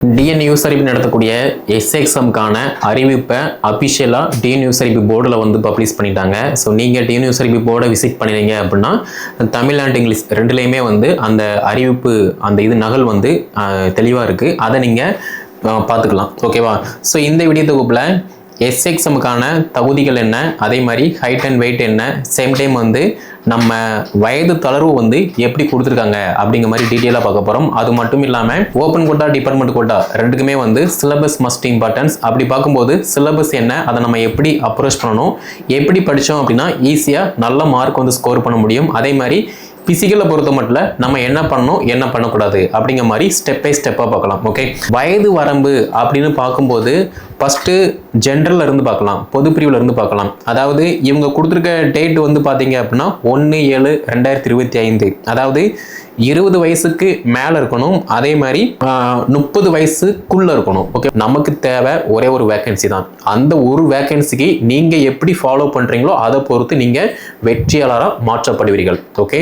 TN யூசரிபி நடத்தக்கூடிய எஸ்எக்ஸாமுக்கான அறிவிப்பை அபிஷியலாக TN யூசரிபி போர்டில் வந்து பப்ளிஷ் பண்ணிட்டாங்க. ஸோ நீங்கள் டிஎன் யூசரிபி போர்டை விசிட் பண்ணிடுங்க அப்படின்னா தமிழ் அண்ட் இங்கிலீஷ் ரெண்டுலேயுமே வந்து அந்த அறிவிப்பு அந்த நகல் வந்து தெளிவாக இருக்குது. அதை நீங்கள் பார்த்துக்கலாம். ஓகேவா? ஸோ இந்த வீடியோ தொகுப்பில் எஸ்எக்ஸாமுக்கான தகுதிகள் என்ன, அதே மாதிரி ஹைட் அண்ட் வெயிட் என்ன, சேம் டைம் வந்து நம்ம வயது தளர்வு வந்து எப்படி கொடுத்துருக்காங்க அப்படிங்கிற மாதிரி டீட்டெயிலாக பார்க்க போகிறோம். அது மட்டும் இல்லாமல் ஓப்பன் கோட்டா டிபார்ட்மெண்ட் கோட்டா ரெண்டுக்குமே வந்து சிலபஸ் மஸ்ட் இம்பார்ட்டன்ஸ். அப்படி பார்க்கும்போது சிலபஸ் என்ன, அதை நம்ம எப்படி அப்ரோச் பண்ணணும், எப்படி படித்தோம் அப்படின்னா ஈஸியாக நல்ல மார்க் வந்து ஸ்கோர் பண்ண முடியும். அதே மாதிரி பிசிக்கலை பொறுத்த மட்டும் நம்ம என்ன பண்ணணும் என்ன பண்ணக்கூடாது அப்படிங்கிற மாதிரி ஸ்டெப் பை ஸ்டெப்பாக பார்க்கலாம். ஓகே, வயது வரம்பு அப்படின்னு பார்க்கும்போது ஃபஸ்ட்டு ஜென்ரலில் இருந்து பார்க்கலாம், பொது பிரிவில் இருந்து பார்க்கலாம். அதாவது இவங்க கொடுத்துருக்க டேட் வந்து பார்த்தீங்க அப்படின்னா 1/7/2025. அதாவது 20 வயசுக்கு மேலே இருக்கணும், அதே மாதிரி 30 வயசுக்குள்ளே இருக்கணும். ஓகே, நமக்கு தேவை ஒரே ஒரு வேக்கன்சி தான். அந்த ஒரு வேக்கன்சிக்கு நீங்கள் எப்படி ஃபாலோ பண்ணுறீங்களோ அதை பொறுத்து நீங்கள் வெற்றியாளராக மாற்றப்படுவீர்கள். ஓகே,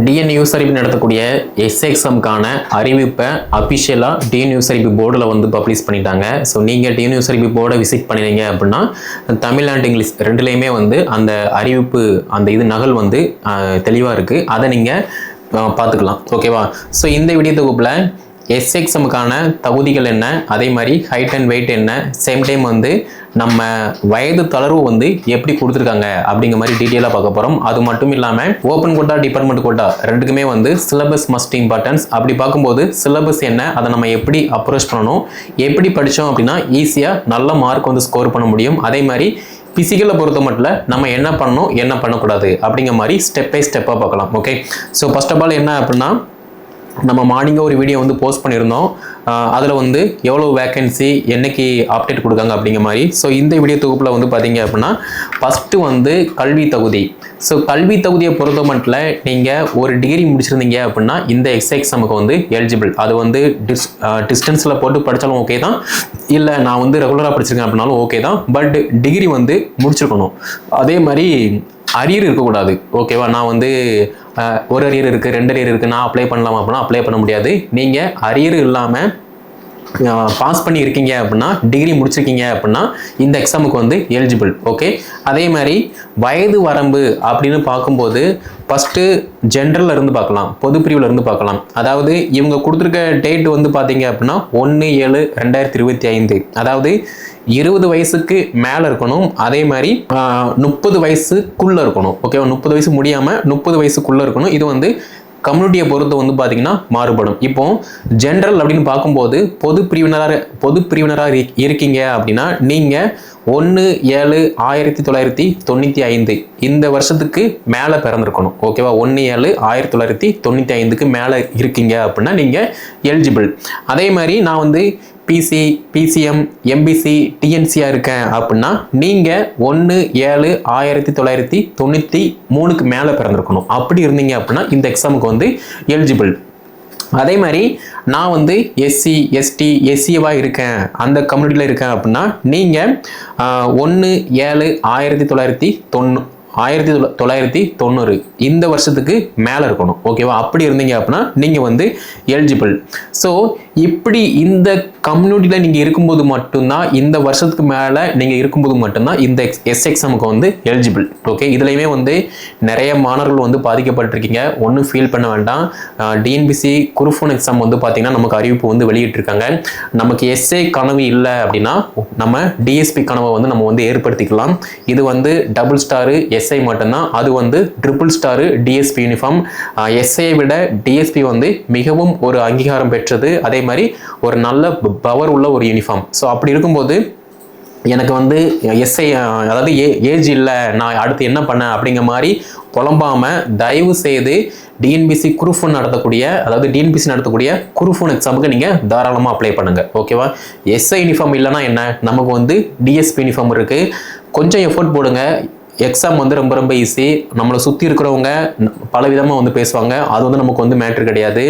டிஎன் யூசரிபி நடத்தக்கூடிய எஸ்எக்ஸாமுக்கான அறிவிப்பை அபிஷியலாக டிஎன் யூசரிபி போர்டில் வந்து பப்ளிஷ் பண்ணிட்டாங்க. ஸோ நீங்கள் டிஎன் யூசரிபி போர்டை விசிட் பண்ணிடுங்க அப்படின்னா தமிழ் அண்ட் இங்கிலீஷ் ரெண்டுலேயுமே வந்து அந்த அறிவிப்பு அந்த நகல் வந்து தெளிவாக இருக்குது. அதை நீங்கள் பார்த்துக்கலாம். ஓகேவா? ஸோ இந்த வீடியோ தொகுப்பில் எஸ்எக்ஸாமுக்கான தகுதிகள் என்ன, அதே மாதிரி ஹைட் அண்ட் வெயிட் என்ன, சேம் டைம் வந்து நம்ம வயது தளர்வு வந்து எப்படி கொடுத்துருக்காங்க அப்படிங்கிற மாதிரி டீட்டெயிலாக பார்க்க போகிறோம். அது மட்டும் இல்லாமல் ஓப்பன் கோட்டா டிபார்ட்மெண்ட் கோட்டா ரெண்டுக்குமே வந்து சிலபஸ் மஸ்ட் இம்பார்ட்டன்ஸ். அப்படி பார்க்கும்போது சிலபஸ் என்ன, அதை நம்ம எப்படி அப்ரோச் பண்ணணும், எப்படி படித்தோம் அப்படின்னா ஈஸியாக நல்ல மார்க் வந்து ஸ்கோர் பண்ண முடியும். அதே மாதிரி பிசிக்கலை பொறுத்த மட்டும் நம்ம என்ன பண்ணணும் என்ன பண்ணக்கூடாது அப்படிங்கிற மாதிரி ஸ்டெப் பை ஸ்டெப்பாக பார்க்கலாம். Okay, so first of all என்ன அப்படின்னா, நம்ம மார்னிங்காக ஒரு வீடியோ வந்து போஸ்ட் பண்ணியிருந்தோம். அதில் வந்து எவ்வளோ வேக்கன்சி என்னைக்கு அப்டேட் கொடுக்காங்க அப்படிங்கிற மாதிரி. ஸோ இந்த வீடியோ தொகுப்பில் வந்து பார்த்தீங்க அப்படின்னா ஃபஸ்ட்டு வந்து கல்வி தகுதி. ஸோ கல்வி தகுதியை பொறுத்த மட்டும் நீங்கள் ஒரு டிகிரி முடிச்சிருந்தீங்க அப்படின்னா இந்த எக்ஸாமுக்கு வந்து எலிஜிபிள். அது வந்து டிஸ்டன்ஸில் போட்டு படித்தாலும் ஓகே தான், இல்லை நான் வந்து ரெகுலராக படிச்சிருக்கேன் அப்படின்னாலும் ஓகே தான். பட் டிகிரி வந்து முடிச்சிருக்கணும். அதே மாதிரி அரியர் இருக்கக்கூடாது. ஓகேவா? நான் வந்து ஒரு அரியர் இருக்குது, 2 அரியர் இருக்குது, நான் அப்ளை பண்ணலாமா அப்படின்னா அப்ளை பண்ண முடியாது. நீங்கள் அரியர் இல்லாமல் பாஸ் பண்ணி இருக்கீங்க அப்படின்னா, டிகிரி முடிச்சிருக்கீங்க அப்படின்னா இந்த எக்ஸாமுக்கு வந்து எலிஜிபிள். ஓகே, அதே மாதிரி வயது வரம்பு அப்படின்னு பார்க்கும்போது ஃபஸ்ட்டு ஜென்ரலில் இருந்து பார்க்கலாம், பொது பிரிவில் இருந்து பார்க்கலாம். அதாவது இவங்க கொடுத்துருக்க டேட் வந்து பார்த்தீங்க அப்படின்னா 1/7/2025. அதாவது 20 வயசுக்கு மேலே இருக்கணும், அதே மாதிரி 30 வயசுக்குள்ளே இருக்கணும். ஓகேவா? 30 வயசு முடியாமல் 30 வயசுக்குள்ளே இருக்கணும். இது வந்து கம்யூனிட்டியை பொறுத்து வந்து பார்த்தீங்கன்னா மாறுபடும். இப்போ ஜென்ரல் அப்படின்னு பார்க்கும்போது பொது பிரிவினராக இருக்கீங்க அப்படின்னா நீங்கள் 1/7/1995 இந்த வருஷத்துக்கு மேலே பிறந்திருக்கணும். ஓகேவா? 1/7/1995க்கு மேலே இருக்கீங்க அப்படின்னா நீங்கள் எலிஜிபிள். அதே மாதிரி நான் வந்து பிசி, பிசிஎம், எம்பிசி, டிஎன்சியாக இருக்கேன் அப்படின்னா நீங்கள் 1/7/1993க்கு மேலே பிறந்திருக்கணும். அப்படி இருந்தீங்க அப்படின்னா இந்த எக்ஸாமுக்கு வந்து எலிஜிபிள். அதே மாதிரி நான் வந்து எஸ்சி, எஸ்டி, எஸ்சியவாக இருக்கேன், அந்த கம்யூனிட்டியில் இருக்கேன் அப்படின்னா நீங்கள் 1/7/1990 இந்த வருஷத்துக்கு மேலே இருக்கணும். ஓகேவா? அப்படி இருந்தீங்க அப்படின்னா நீங்கள் வந்து எலிஜிபிள். ஸோ இப்படி இந்த கம்யூனிட்டியில் நீங்கள் இருக்கும்போது மட்டும்தான், இந்த வருஷத்துக்கு மேலே நீங்கள் இருக்கும்போது மட்டும்தான் இந்த எக்ஸாமுக்கு வந்து எலிஜிபிள். ஓகே, இதுலையுமே வந்து நிறைய மாணவர்கள் வந்து பாதிக்கப்பட்டிருக்கீங்க. ஒன்றும் ஃபீல் பண்ண வேண்டாம். டிஎன்பிசி குரூப் 1 எக்ஸாம் வந்து பார்த்தீங்கன்னா நமக்கு அறிவிப்பு வந்து வெளியிட்டிருக்காங்க. நமக்கு எஸ்ஏ கனவு இல்லை அப்படின்னா நம்ம டிஎஸ்பி கனவை வந்து நம்ம வந்து ஏற்படுத்திக்கலாம். இது வந்து டபுள் ஸ்டாரு எஸ்ஐ மட்டும்தான். அது வந்து ட்ரிபிள் ஸ்டாரு டிஎஸ்பி யூனிஃபார்ம். எஸ்ஐயை விட டிஎஸ்பி வந்து மிகவும் ஒரு அங்கீகாரம் பெற்றது, அதே மாதிரி ஒரு நல்ல பவர் உள்ள ஒரு யூனிஃபார்ம். ஸோ அப்படி இருக்கும்போது எனக்கு வந்து எஸ்ஐ அதாவது ஏஜ் இல்லை, நான் அடுத்து என்ன பண்ணேன் அப்படிங்கிற மாதிரி புலம்பாமல் தயவு செய்து டிஎன்பிசி குரூப் 1 நடத்தக்கூடிய, அதாவது டிஎன்பிசி நடத்தக்கூடிய குரூப் 1 எக்ஸாமுக்கு நீங்கள் தாராளமாக அப்ளை பண்ணுங்கள். ஓகேவா? எஸ்ஐ யூனிஃபார்ம் இல்லைன்னா என்ன, நமக்கு வந்து டிஎஸ்பி யூனிஃபார்ம் இருக்குது. கொஞ்சம் எஃபோர்ட் போடுங்க. எக்ஸாம் வந்து ரொம்ப ரொம்ப ஈஸி. நம்மளை சுற்றி இருக்கிறவங்க பல விதமாக வந்து பேசுவாங்க, அது வந்து நமக்கு வந்து மேட்ரு கிடையாது.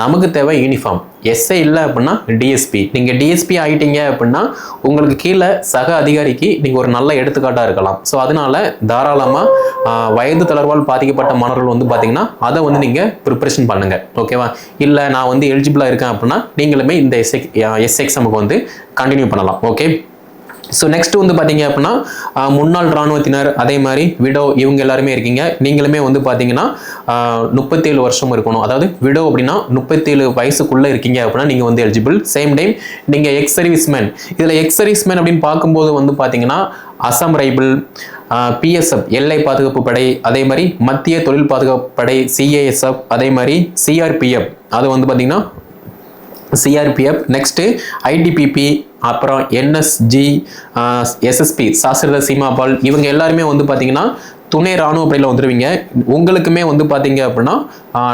நமக்கு தேவை யூனிஃபார்ம். எஸ்ஐ இல்லை அப்படின்னா டிஎஸ்பி. நீங்கள் டிஎஸ்பி ஆகிட்டீங்க அப்படின்னா உங்களுக்கு கீழே சக அதிகாரிக்கு நீங்கள் ஒரு நல்ல எடுத்துக்காட்டாக இருக்கலாம். ஸோ அதனால தாராளமாக வயது தளர்வால் பாதிக்கப்பட்ட மாணவர்கள் வந்து பார்த்தீங்கன்னா அதை வந்து நீங்கள் ப்ரிப்பரேஷன் பண்ணுங்க. ஓகேவா? இல்லை நான் வந்து எலிஜிபிளாக இருக்கேன் அப்படின்னா நீங்களுமே இந்த எஸ்ஐ எக்ஸாமுக்கு வந்து கண்டினியூ பண்ணலாம். ஓகே. ஸோ நெக்ஸ்ட் வந்து பார்த்தீங்க அப்படின்னா முன்னாள் இராணுவத்தினர், அதே மாதிரி விடோ, இவங்க எல்லாருமே இருக்கீங்க. நீங்களுமே வந்து பார்த்தீங்கன்னா 37 வருஷம் இருக்கணும். அதாவது விடோ அப்படின்னா 37 வயசுக்குள்ளே இருக்கீங்க அப்படின்னா நீங்கள் வந்து எலிஜிபிள். சேம் டைம் நீங்கள் எக்ஸ் சர்வீஸ்மேன். இதில் எக்ஸ் சர்வீஸ்மேன் அப்படின்னு பார்க்கும்போது வந்து பார்த்தீங்கன்னா அசாம் ரைபிள், பிஎஸ்எஃப் எல்லை பாதுகாப்பு படை, அதே மாதிரி மத்திய தொழில் பாதுகாப்பு படை சிஏஎஸ்எஃப், அதே மாதிரி சிஆர்பிஎஃப், அது வந்து பார்த்தீங்கன்னா சிஆர்பிஎஃப், நெக்ஸ்ட்டு ஐடிபிபி, அப்புறம் என்எஸ்ஜி, எஸ்எஸ்பி சாஸ்திர சீமாபால், இவங்க எல்லாருமே வந்து பார்த்தீங்கன்னா துணை ராணுவ படையில் வந்துடுவீங்க. உங்களுக்குமே வந்து பார்த்தீங்க அப்படின்னா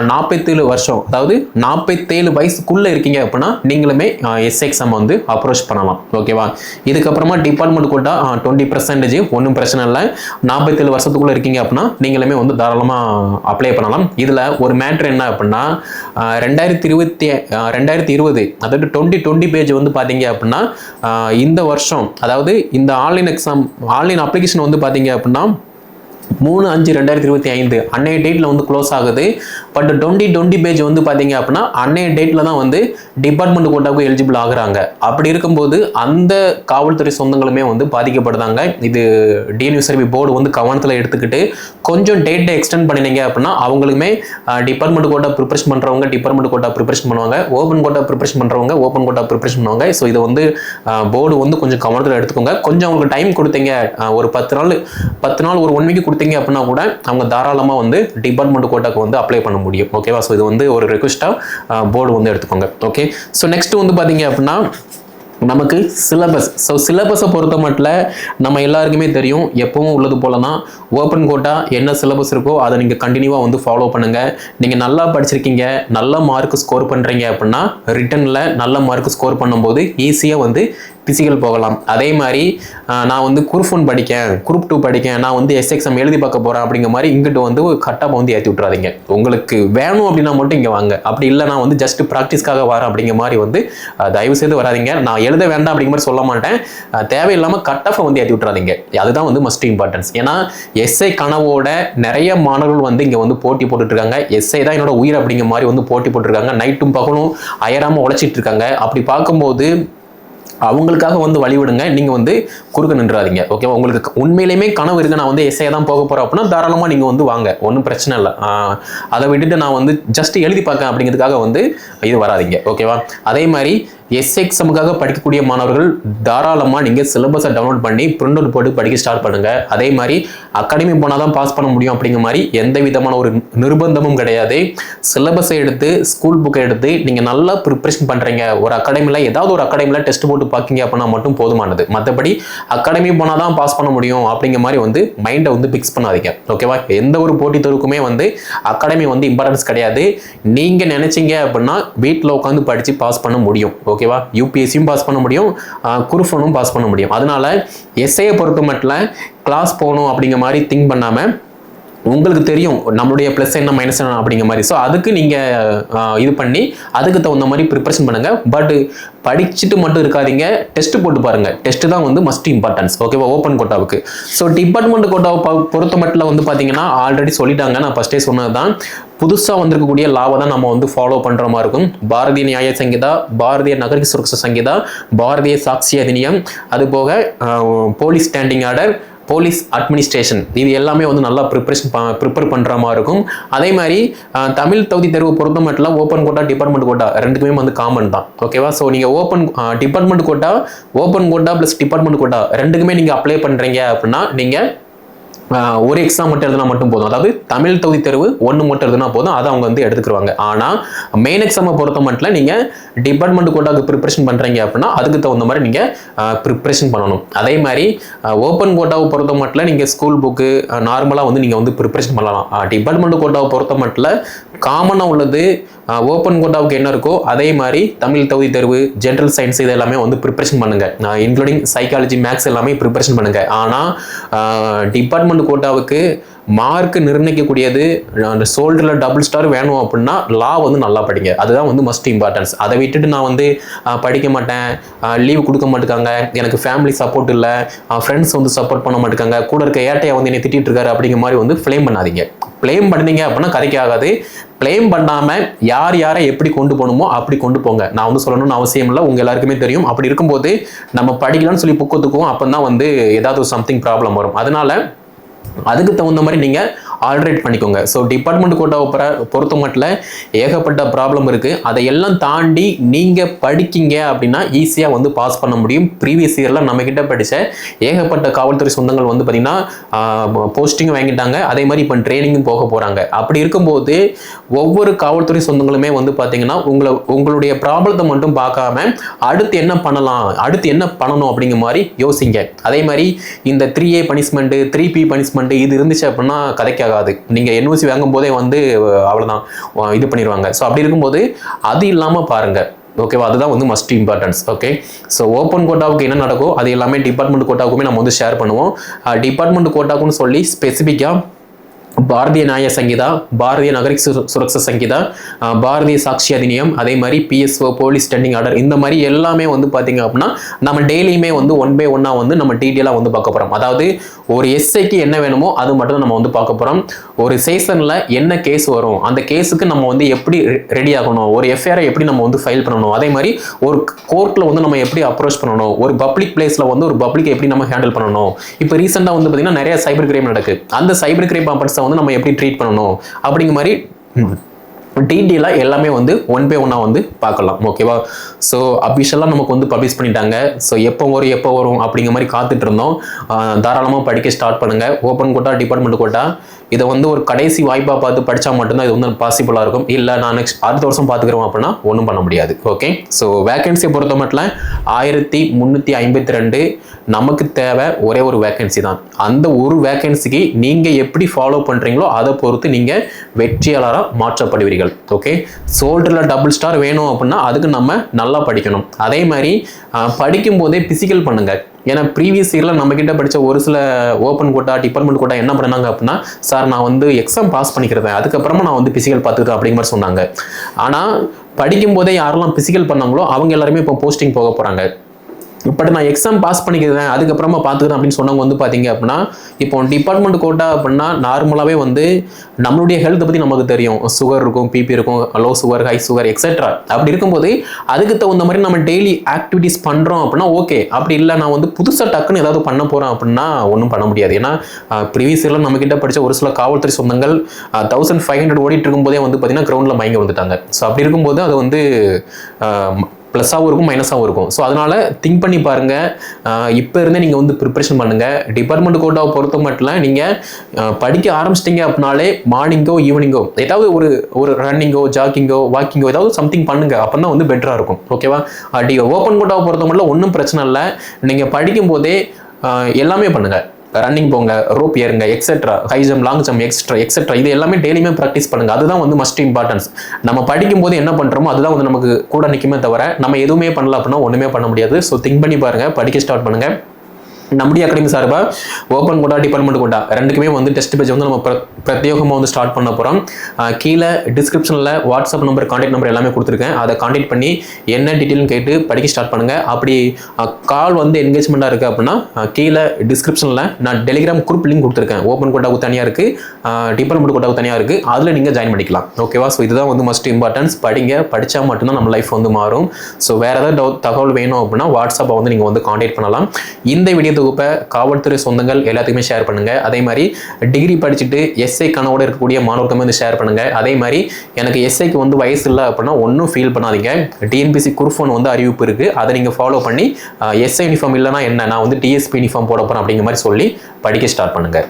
47 வருஷம், அதாவது 47 வயசுக்குள்ளே இருக்கீங்க அப்படின்னா நீங்களுமே எஸ்ஐ எக்ஸாம் வந்து அப்ரோச் பண்ணலாம். ஓகேவா? இதுக்கப்புறமா டிபார்ட்மெண்ட் கோட்டா 20%, ஒன்றும் பிரச்சனை இல்லை. 47 வருஷத்துக்குள்ளே இருக்கீங்க அப்படின்னா நீங்களுமே வந்து தாராளமாக அப்ளை பண்ணலாம். இதில் ஒரு மேட்ரு என்ன அப்படின்னா 2020, அதாவது 2020 பேஜ் வந்து பார்த்தீங்க அப்படின்னா இந்த வருஷம், அதாவது இந்த ஆன்லைன் அப்ளிகேஷன் வந்து பார்த்தீங்க அப்படின்னா 3/5/2025 அன்னைய டேட்டில் வந்து க்ளோஸ் ஆகுது. பட் 2020 பேஜ் வந்து பார்த்தீங்க அப்படின்னா அன்னைய டேட்டில் தான் வந்து டிபார்ட்மெண்ட் கோட்டாவுக்கு எலிஜிபிள் ஆகுறாங்க. அப்படி இருக்கும்போது அந்த காவல்துறை சொந்தங்களுமே வந்து பாதிக்கப்படுதாங்க. இது டிஎன்யூஎஸ்ஆர்பி போர்டு வந்து கவனத்தில் எடுத்துக்கிட்டு கொஞ்சம் டேட்டை எக்ஸ்டெண்ட் பண்ணினீங்க அப்படின்னா அவங்களுக்குமே டிபார்ட்மெண்ட் கோட்டா ப்ரிப்பரேஷன் பண்ணுறவங்க டிபார்ட்மெண்ட் கோட்டா ப்ரிப்பரேஷன் பண்ணுவாங்க, ஓப்பன் கோட்டா ப்ரிப்பரேஷன் பண்ணுறவங்க ஓப்பன் கோட்டா ப்ரிப்பரேஷன் பண்ணுவாங்க. ஸோ இதை வந்து போர்டு வந்து கொஞ்சம் கவனத்தில் எடுத்துக்கோங்க. கொஞ்சம் அவங்களுக்கு டைம் கொடுத்தீங்க, ஒரு 10 நாள் ஒரு 1 வீக் கொடுத்தீங்க அப்படின்னா கூட அவங்க தாராளமாக வந்து டிபார்ட்மெண்ட் கோட்டாக்கு வந்து அப்ளை பண்ண முடியும். ஓகேவா? ஸோ இது வந்து ஒரு ரெக்வெஸ்ட்டாக போர்டு வந்து எடுத்துக்கோங்க. ஓகே. ஸோ நெக்ஸ்ட் வந்து பார்த்தீங்க அப்படின்னா நமக்கு சிலபஸ். ஸோ சிலபஸை பொறுத்த மட்டும் நம்ம எல்லாருக்குமே தெரியும், எப்பவும் உள்ளது போல தான் ஓப்பன் கோட்டா என்ன சிலபஸ் இருக்கோ அதை நீங்கள் கண்டினியூவாக வந்து ஃபாலோ பண்ணுங்கள். நீங்கள் நல்லா படிச்சிருக்கீங்க, நல்ல மார்க் ஸ்கோர் பண்ணுறீங்க அப்படின்னா ரிட்டனில் நல்ல மார்க் ஸ்கோர் பண்ணும்போது ஈஸியாக வந்து பிசிக்கல் போகலாம். அதே மாதிரி நான் வந்து குரூப் 1 படிக்கேன், குரூப் 2 படிக்கேன், நான் வந்து எஸ்ஐ எக்ஸாம் எழுதி பார்க்க போகிறேன் அப்படிங்கிற மாதிரி இங்கிட்ட வந்து கட்டாக வந்து ஏற்றி விட்றாதீங்க. உங்களுக்கு வேணும் அப்படின்னா மட்டும் இங்கே வாங்க. அப்படி இல்லை நான் வந்து ஜஸ்ட் ப்ராக்டிஸ்க்காக வரேன் அப்படிங்கிற மாதிரி வந்து தயவு செய்து வராதிங்க. நான் எழுத வேண்டாம் அப்படிங்கிற மாதிரி சொல்ல மாட்டேன். தேவையில்லாமல் கட் ஆஃபை வந்து ஏற்றி விட்றாதீங்க. அதுதான் வந்து மஸ்ட் இம்பார்ட்டன்ஸ். ஏன்னா எஸ்ஐ கனவோட நிறைய மாணவர்கள் வந்து இங்கே வந்து போட்டி போட்டுட்ருக்காங்க. எஸ்ஐ தான் என்னோட உயிர் அப்படிங்கிற மாதிரி வந்து போட்டி போட்டுருக்காங்க. நைட்டும் பகலும் அயராமல் உழைச்சிட்டு இருக்காங்க. அப்படி பார்க்கும்போது அவங்களுக்காக வந்து வழிவிடுங்க. நீங்கள் வந்து குறுக்க நின்றாதீங்க. ஓகேவா? உங்களுக்கு உண்மையிலுமே கனவு இருக்கு, நான் வந்து எஸ்ஐ தான் போக போகிறேன் அப்படின்னா தாராளமாக நீங்கள் வந்து வாங்க, ஒன்றும் பிரச்சனை இல்லை. அதை விட்டுட்டு நான் வந்து ஜஸ்ட் எழுதி பார்க்கேன் அப்படிங்கிறதுக்காக வந்து இது வராதிங்க. ஓகேவா? அதே மாதிரி எஸ்ஐ எக்ஸாமுக்காக படிக்கக்கூடிய மாணவர்கள் தாராளமாக நீங்கள் சிலபஸை டவுன்லோட் பண்ணி பிரிண்ட் அவுட் போட்டு படிக்க ஸ்டார்ட் பண்ணுங்கள். அதே மாதிரி அகாடமி போனால் தான் பாஸ் பண்ண முடியும் அப்படிங்கிற மாதிரி எந்த விதமான ஒரு நிர்பந்தமும் கிடையாது. சிலபஸை எடுத்து ஸ்கூல் புக்கை எடுத்து நீங்கள் நல்லா ப்ரிப்பரேஷன் பண்ணுறீங்க, ஒரு அகாடமியில் ஏதாவது ஒரு அகாடமியில் டெஸ்ட் போட்டு பார்க்கிங்க அப்படின்னா மட்டும் போதுமானது. மற்றபடி அகாடமி போனால் தான் பாஸ் பண்ண முடியும் அப்படிங்கிற மாதிரி வந்து மைண்டை வந்து பிக்ஸ் பண்ணாதீங்க. ஓகேவா? எந்த ஒரு போட்டித் தேர்வுக்குமே வந்து அகாடமி வந்து இம்பார்ட்டன்ஸ் கிடையாது. நீங்கள் நினைச்சீங்க அப்படின்னா வீட்டில் உட்காந்து படித்து பாஸ் பண்ண முடியும். ஓகேவா? யூபிஎஸ்சியும் பாஸ் பண்ண முடியும், குரூப் 1 பாஸ் பண்ண முடியும். அதனால எஸ்ஐயை பொறுத்த மட்டும் கிளாஸ் போகணும் அப்படிங்கிற மாதிரி திங்க் பண்ணாமல் உங்களுக்கு தெரியும் நம்மளுடைய ப்ளஸ் என்ன மைனஸ் என்ன அப்படிங்கிற மாதிரி. ஸோ அதுக்கு நீங்கள் இது பண்ணி அதுக்கு தகுந்த மாதிரி ப்ரிப்பரேஷன் பண்ணுங்கள். பட் படிச்சுட்டு மட்டும் இருக்காதீங்க, டெஸ்ட் போட்டு பாருங்கள். டெஸ்ட் தான் வந்து மஸ்ட் இம்பார்ட்டன்ஸ். ஓகேவா? ஓப்பன் கோட்டாவுக்கு. ஸோ டிபார்ட்மெண்ட் கோட்டாவை பொறுத்த மட்டும் வந்து பார்த்தீங்கன்னா ஆல்ரெடி சொல்லிட்டாங்க, நான் ஃபஸ்ட்டே சொன்னது தான். புதுசாக வந்திருக்கக்கூடிய லாவை தான் நம்ம வந்து ஃபாலோ பண்ணுற மாதிரி இருக்கும். பாரதிய நியாய சங்கீதா, பாரதிய நகரிக சுரக்ஷா சங்கீதா, பாரதிய சாட்சி அதிநியம், அதுபோக police standing order, police administration, இது எல்லாமே வந்து நல்லா ப்ரிப்பேர் பண்ணுற மாதிரி இருக்கும். அதே மாதிரி தமிழ் தகுதி தேர்வு பொறுத்த மட்டும் ஓப்பன் கோட்டா டிபார்ட்மெண்ட் கோட்டா ரெண்டுக்குமே வந்து காமன் தான். ஓகேவா? ஸோ நீங்கள் department quota, open quota plus department quota ரெண்டுக்குமே நீங்கள் அப்ளை பண்ணுறீங்க அப்படின்னா நீங்கள் ஒரு எக்ஸாம் மட்டும் எழுதினா மட்டும் போதும். அதாவது தமிழ் தகுதி தேர்வு 1 மட்டும் எழுதினா போதும், அதை அவங்க வந்து எடுத்துக்கிடுவாங்க. ஆனால் மெயின் எக்ஸாமை பொறுத்த மட்டும் நீங்கள் டிபார்ட்மெண்ட் கோட்டாவுக்கு ப்ரிப்பரேஷன் பண்ணுறீங்க அப்படின்னா அதுக்கு தகுந்த மாதிரி நீங்கள் ப்ரிப்பரேஷன் பண்ணணும். அதே மாதிரி ஓப்பன் கோட்டாவை பொறுத்த மட்டும் நீங்கள் ஸ்கூல் புக்கு நார்மலாக வந்து நீங்கள் வந்து ப்ரிப்பரேஷன் பண்ணலாம். டிபார்ட்மெண்ட் கோட்டாவை பொறுத்த மட்டும் காமனாக உள்ளது ஓப்பன் கோட்டாவுக்கு என்ன இருக்கோ அதே மாதிரி தமிழ் தகுதி தேர்வு, ஜென்ரல் சயின்ஸ் இது எல்லாமே வந்து ப்ரிப்பரேஷன் பண்ணுங்க, இன்க்ளூடிங் சைக்காலஜி, மேக்ஸ் எல்லாமே ப்ரிப்பரேஷன் பண்ணுங்க. ஆனால் டிபார்ட்மெண்ட் கோட்டாவுக்கு மார்க் நிர்ணயிக்கக்கூடியது அந்த ஷோல்டரில் டபுள் ஸ்டார் வேணும் அப்படின்னா லா வந்து நல்லா படிங்க. அதுதான் வந்து மஸ்ட் இம்பார்ட்டன்ஸ். அதை விட்டுட்டு நான் வந்து படிக்க மாட்டேன், லீவ் கொடுக்க மாட்டேங்காங்க, எனக்கு ஃபேமிலி சப்போர்ட் இல்லை, ஃப்ரெண்ட்ஸ் வந்து சப்போர்ட் பண்ண மாட்டேங்காங்க, கூட இருக்க ஏட்டையை வந்து என்னை திட்டிட்டு இருக்காரு அப்படிங்கிற மாதிரி வந்து ஃப்ளேம் பண்ணாதீங்க. ப்ளேம் பண்ணீங்க அப்படின்னா கதைக்கு ஆகாது. ப்ளேம் பண்ணாமல் யார் யாரை எப்படி கொண்டு போகணுமோ அப்படி கொண்டு போங்க. நான் வந்து சொல்லணும்னு அவசியம் இல்லை, உங்கள் எல்லாருக்குமே தெரியும். அப்படி இருக்கும்போது நம்ம படிக்கலாம்னு சொல்லி புக்கத்துக்கும் அப்போ தான் வந்து ஏதாவது ஒரு சம்திங் ப்ராப்ளம் வரும். அதனால அதுக்கு தகுந்த மாதிரி நீங்கள் ஆல்ட்ரேட் பண்ணிக்கோங்க. ஸோ டிபார்ட்மெண்ட் கோட்டாவை பொறுத்த மட்டும் ஏகப்பட்ட ப்ராப்ளம் இருக்குது. அதையெல்லாம் தாண்டி நீங்கள் படிக்கிங்க அப்படின்னா ஈஸியாக வந்து பாஸ் பண்ண முடியும். ப்ரீவியஸ் இயரில் நம்மக்கிட்ட படித்த ஏகப்பட்ட காவல்துறை சொந்தங்கள் வந்து பார்த்திங்கன்னா போஸ்டிங்கும் வாங்கிட்டாங்க, அதே மாதிரி இப்போ ட்ரைனிங்கும் போக போகிறாங்க. அப்படி இருக்கும்போது ஒவ்வொரு காவல்துறை சொந்தங்களுமே வந்து பார்த்திங்கன்னா உங்களுடைய ப்ராப்ளத்தை மட்டும் பார்க்காம அடுத்து என்ன பண்ணலாம், அடுத்து என்ன பண்ணணும் அப்படிங்கிற மாதிரி யோசிங்க. அதே மாதிரி இந்த 3A பனிஷ்மெண்ட்டு, 3P பனிஷ்மெண்ட் இது இருந்துச்சு அப்படின்னா கதைக்காகாது. நீங்கள் என்ஓசி வாங்கும் போதே வந்து அவ்வளோதான் இது பண்ணிடுவாங்க. ஸோ அப்படி இருக்கும்போது அது இல்லாமல் பாருங்கள். ஓகேவா? அதுதான் வந்து must importance. Okay, so open கோட்டாவுக்கு என்ன நடக்கும் அது எல்லாமே டிபார்ட்மெண்ட் கோட்டாவுக்குமே நம்ம வந்து ஷேர் பண்ணுவோம். டிபார்ட்மெண்ட் கோட்டாக்குன்னு சொல்லி ஸ்பெசிஃபிக்காக பாரதிய நியாய சங்கீதா, பாரதிய நகரிக் சுரக்ஷா சங்கீதா, பாரதிய சாட்சி அதிநியம், அதே மாதிரி PSO போலீஸ் ஸ்டாண்டிங் ஆர்டர், இந்த மாதிரி எல்லாமே வந்து பார்த்தீங்க அப்படின்னா நம்ம டெய்லியுமே வந்து 1 by 1 வந்து நம்ம டீட்டெயிலாக வந்து பார்க்க போகிறோம். அதாவது ஒரு எஸ்ஐக்கு என்ன வேணுமோ அது மட்டும் நம்ம வந்து பார்க்க போகிறோம். ஒரு செஷனில் என்ன கேஸ் வரும், அந்த கேஸுக்கு நம்ம வந்து எப்படி ரெடி ஆகணும், ஒரு எஃப்ஐஆரை எப்படி நம்ம வந்து ஃபைல் பண்ணணும், அதே மாதிரி ஒரு கோர்ட்டில் வந்து நம்ம எப்படி அப்ரோச் பண்ணணும், ஒரு பப்ளிக் பிளேஸில் வந்து ஒரு பப்ளிக் எப்படி நம்ம ஹேண்டில் பண்ணணும். இப்போ ரீசெண்டாக வந்து பார்த்தீங்கன்னா நிறைய சைபர் கிரைம் நடக்குது. அந்த சைபர் கிரைம் ஆப்பர்ஸ் வந்து நம்ம எப்படி ட்ரீட் பண்ணணும் அப்படிங்கிற மாதிரி டீட்டெயிலாக எல்லாமே வந்து 1 by 1 வந்து பார்க்கலாம். ஓகேவா? ஸோ அஃபிஷியலாக நமக்கு வந்து பப்ளிஷ் பண்ணிட்டாங்க. ஸோ எப்போ வரும் அப்படிங்கிற மாதிரி காத்துட்டு இருந்தோம். தாராளமாக படிக்க ஸ்டார்ட் பண்ணுங்கள். ஓப்பன் கோட்டா, டிபார்ட்மெண்ட் கோட்டா இதை வந்து ஒரு கடைசி வாய்ப்பாக பார்த்து படித்தா மட்டும்தான் இது வந்து பாசிபிளாக இருக்கும். இல்லை நான் நெக்ஸ்ட் அடுத்த வருஷம் பார்த்துக்கிறோம் அப்படின்னா ஒன்றும் பண்ண முடியாது. ஓகே, ஸோ வேகன்சியை பொறுத்த மட்டும் 1352 நமக்கு தேவை ஒரே ஒரு வேகன்சி தான். அந்த ஒரு வேகன்சிக்கு நீங்கள் எப்படி ஃபாலோ பண்ணுறீங்களோ அதை பொறுத்து நீங்கள் வெற்றியாளராக மாற்றப்படுவீர்கள். ஓகே, ஷோல்டரில் டபுள் ஸ்டார் வேணும் அப்படின்னா அதுக்கு நம்ம நல்லா படிக்கணும். அதே மாதிரி படிக்கும் போதே பிசிக்கல் பண்ணுங்கள். ஏன்னா ப்ரீவியஸ் இயரில் நம்ம கிட்ட படித்த ஒரு சில ஓப்பன் கோட்டா, டிபார்ட்மெண்ட் கோட்டா என்ன பண்ணாங்க அப்படின்னா, சார் நான் வந்து எக்ஸாம் பாஸ் பண்ணிக்கிறேன், அதுக்கப்புறமா நான் வந்து பிசிக்கல் பார்த்துக்கிறேன் அப்படிங்கிற மாதிரி சொன்னாங்க. ஆனால் படிக்கும் போதே யாரெல்லாம் பிசிக்கல் பண்ணாங்களோ அவங்க எல்லாருமே இப்போ போஸ்டிங் போக போகிறாங்க. பட் நான் எக்ஸாம் பாஸ் பண்ணிக்கிறேன் அதுக்கப்புறமா பார்த்துக்கிறேன் அப்படின்னு சொன்னவங்க வந்து பார்த்தீங்க அப்படின்னா, இப்போ டிபார்ட்மெண்ட் கோட்டா அப்படின்னா நார்மலாகவே வந்து நம்மளுடைய ஹெல்த்தை பற்றி நமக்கு தெரியும். சுகர் இருக்கும், பிபி இருக்கும், low sugar, high sugar etcetera. அப்படி இருக்கும்போது அதுக்கு தகுந்த மாதிரி நம்ம டெய்லி ஆக்டிவிட்டிஸ் பண்ணுறோம் அப்படின்னா ஓகே. அப்படி இல்லை நான் வந்து புதுசாக டக்குன்னு ஏதாவது பண்ண போகிறேன் அப்படின்னா ஒன்றும் பண்ண முடியாது. ஏன்னா ப்ரீவியஸ் இயரில் நம்ம கிட்ட படித்த ஒரு சில காவல்துறை சொந்தங்கள் 1500 ஓடிட்டு இருக்கும்போதே வந்து பார்த்தீங்கன்னா கிரவுண்டில் மயங்கி வந்துட்டாங்க. ஸோ அப்படி இருக்கும்போது அது வந்து ப்ளஸ்ஸாகவும் இருக்கும், மைனஸாகவும் இருக்கும். ஸோ அதனால் திங்க் பண்ணி பாருங்கள். இப்போ இருந்தே நீங்கள் வந்து ப்ரிப்பரேஷன் பண்ணுங்கள். டிபார்ட்மெண்ட் கோட்டாவை பொறுத்த மட்டும் நீங்கள் படிக்க ஆரம்பிச்சிட்டிங்க அப்படின்னாலே மார்னிங்கோ ஈவினிங்கோ ஏதாவது ஒரு ரன்னிங்கோ, ஜாக்கிங்கோ, வாக்கிங்கோ ஏதாவது சம்திங் பண்ணுங்கள். அப்போ தான் வந்து பெட்டராக இருக்கும். ஓகேவா? ஓப்பன் கோட்டாவை பொறுத்த மட்டும் ஒன்றும் பிரச்சனை இல்லை. நீங்கள் படிக்கும் போதே எல்லாமே பண்ணுங்கள். ரன்னிங் போங்க, ரோப் ஏறுங்க, etcetera, high jump, long jump, etcetera இது எல்லாமே டெய்லியுமே ப்ராக்டிஸ் பண்ணுங்க. அதுதான் வந்து மஸ்ட் இம்பார்ட்டன்ஸ். நம்ம படிக்கும் போது என்ன பண்றோமோ அதுதான் வந்து நமக்கு கூட நிற்குமே தவிர நம்ம எதுவுமே பண்ணல அப்படின்னா ஒண்ணுமே பண்ண முடியாது. ஸோ திங்க் பண்ணி பாருங்க, படிக்க ஸ்டார்ட் பண்ணுங்க. நம்முடைய அகாடமி சார்பாக ஓப்பன் கோட்டா, டிபார்ட்மெண்ட் கோட்டா ரெண்டுக்குமே வந்து டெஸ்ட் பேஜ் வந்து நம்ம பிரத்யேகமாக வந்து ஸ்டார்ட் பண்ண போகிறோம். கீழே டிஸ்கிரிப்ஷனில் வாட்ஸ்அப் நம்பர், கான்டாக்ட் நம்பர் எல்லாமே கொடுத்துருக்கேன். அதை கான்டாக்ட் பண்ணி என்ன டீட்டெயில்னு கேட்டு படிக்க ஸ்டார்ட் பண்ணுங்கள். அப்படி கால் வந்து என்கேஜ்மெண்ட்டாக இருக்குது அப்படின்னா கீழே டிஸ்கிரிப்ஷனில் நான் டெலிகிராம் குரூப் லிங்க் கொடுத்துருக்கேன். ஓப்பன் கோட்டாவுக்கு தனியாக இருக்குது, டிபார்ட்மெண்ட் கோட்டாவுக்கு தனியாக இருக்குது. அதில் நீங்கள் ஜாயின் பண்ணிக்கலாம். ஓகேவா? ஸோ இதுதான் வந்து மஸ்ட் இம்பார்ட்டன்ஸ். படிங்க, படித்தா மட்டும்தான் நம்ம லைஃப் வந்து மாறும். ஸோ வேறு ஏதாவது தகவல் வேணும் அப்படின்னா வாட்ஸ்அப்பை வந்து நீங்கள் வந்து கான்டாக்ட் பண்ணலாம். இந்த வீடியோ தொகுப்பை காவல்துறை சொந்தங்கள் எல்லாத்துக்குமே ஷேர் பண்ணுங்க. அதே மாதிரி டிகிரி படிச்சுட்டு எஸ்ஐ கனவோட இருக்கக்கூடிய மாணவர்களுமே வந்து ஷேர் பண்ணுங்க. அதே மாதிரி எனக்கு எஸ்ஐக்கு வந்து வயசு இல்லை அப்படின்னா ஒன்றும் ஃபீல் பண்ணாதீங்க. டிஎன்பிசி குரூப் வந்து அறிவிப்பு இருக்கு, அதை நீங்க ஃபாலோ பண்ணி எஸ்ஐ யூனிஃபார்ம் இல்லைனா என்ன, நான் வந்து டிஎஸ்பி யூனிஃபார்ம் போட போறேன் அப்படிங்கிற மாதிரி சொல்லி படிக்க ஸ்டார்ட் பண்ணுங்க.